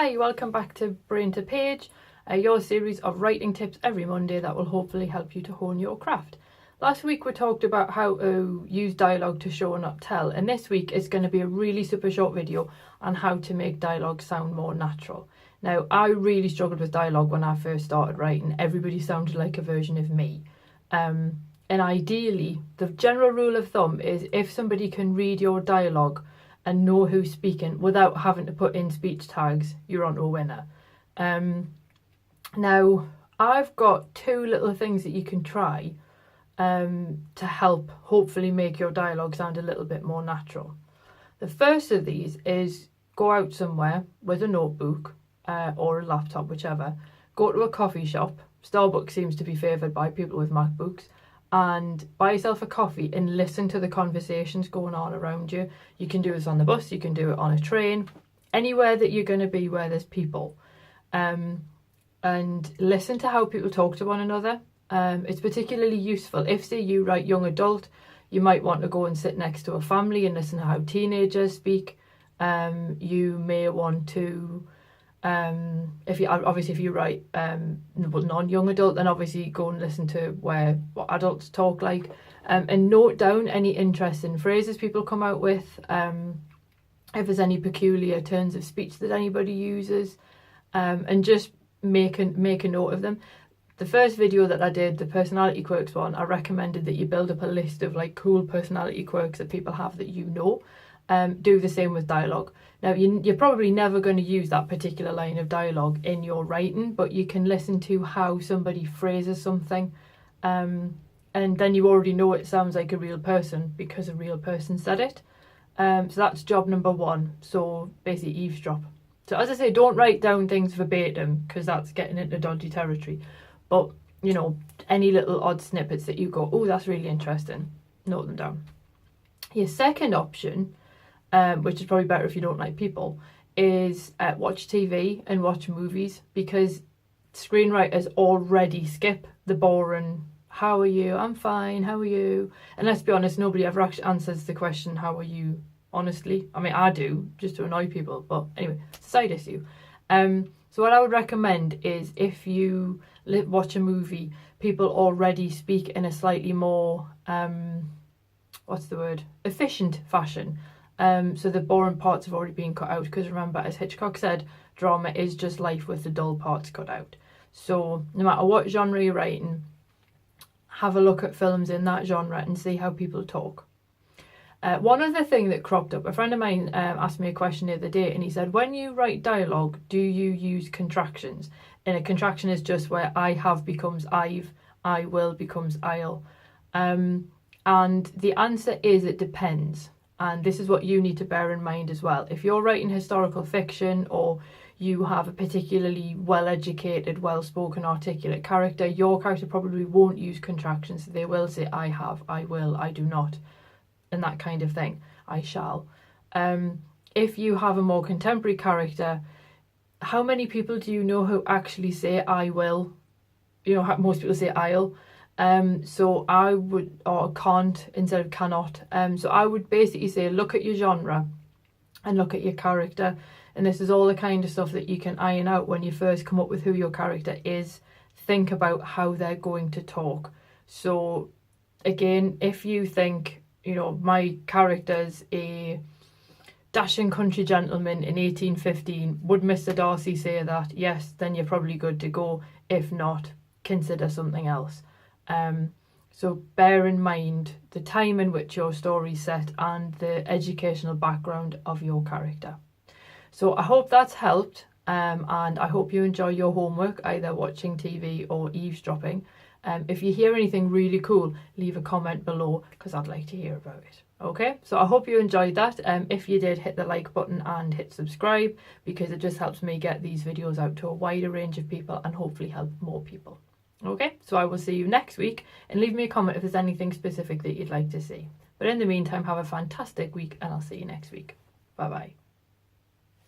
Hi, welcome back to Brain to Page, your series of writing tips every Monday that will hopefully help you to hone your craft. Last week we talked about how to use dialogue to show and not tell, and this week is going to be a really super short video on how to make dialogue sound more natural. Now, I really struggled with dialogue when I first started writing. Everybody sounded like a version of me. And ideally, the general rule of thumb is if somebody can read your dialogue and know who's speaking without having to put in speech tags, you're on to a winner. Now, I've got two little things that you can try to help hopefully make your dialogue sound a little bit more natural. The first of these is go out somewhere with a notebook or a laptop, whichever. Go to a coffee shop. Starbucks seems to be favoured by people with MacBooks. And buy yourself a coffee and listen to the conversations going on around you. You can do this on the bus, you can do it on a train, anywhere that you're going to be where there's people. And listen to how people talk to one another. It's particularly useful if, say, you write young adult, you might want to go and sit next to a family and listen to how teenagers speak. You may want to, if you write non-young adult, then obviously go and listen to what adults talk like, and note down any interesting phrases people come out with, if there's any peculiar turns of speech that anybody uses, and just make a note of them. The first video that I did, the personality quirks one, I recommended that you build up a list of like cool personality quirks that people have that you know. Do the same with dialogue. Now, you're probably never going to use that particular line of dialogue in your writing, but you can listen to how somebody phrases something, and then you already know it sounds like a real person because a real person said it. So that's job number one. So basically eavesdrop. So as I say, don't write down things verbatim because that's getting into dodgy territory. But, you know, any little odd snippets that you go, oh, that's really interesting, note them down. Your second option, which is probably better if you don't like people, is watch TV and watch movies, because screenwriters already skip the boring, how are you? I'm fine, how are you? And let's be honest, nobody ever actually answers the question, how are you? Honestly, I mean, I do, just to annoy people, but anyway, it's a side issue. So what I would recommend is if you watch a movie, people already speak in a slightly more, efficient fashion. So the boring parts have already been cut out, because remember, as Hitchcock said, drama is just life with the dull parts cut out. So no matter what genre you're writing, have a look at films in that genre and see how people talk. One other thing that cropped up, a friend of mine asked me a question the other day, and he said, when you write dialogue, do you use contractions? And a contraction is just where I have becomes I've, I will becomes I'll. And the answer is it depends. And this is what you need to bear in mind as well. If you're writing historical fiction, or you have a particularly well-educated, well-spoken, articulate character, your character probably won't use contractions. They will say I have, I will, I do not, and that kind of thing. I shall. If you have a more contemporary character, how many people do you know who actually say I will? You know, most people say I'll. So I would, or can't instead of cannot. So I would basically say, look at your genre and look at your character. And this is all the kind of stuff that you can iron out when you first come up with who your character is. Think about how they're going to talk. So again, if you think, you know, my character's a dashing country gentleman in 1815, would Mr. Darcy say that? Yes, then you're probably good to go. If not, consider something else. So bear in mind the time in which your story's set and the educational background of your character. So I hope that's helped, and I hope you enjoy your homework, either watching TV or eavesdropping. If you hear anything really cool, leave a comment below, because I'd like to hear about it. Okay, so I hope you enjoyed that. If you did, hit the like button and hit subscribe, because it just helps me get these videos out to a wider range of people and hopefully help more people. Okay, so I will see you next week, and leave me a comment if there's anything specific that you'd like to see. But in the meantime, have a fantastic week, and I'll see you next week. Bye bye.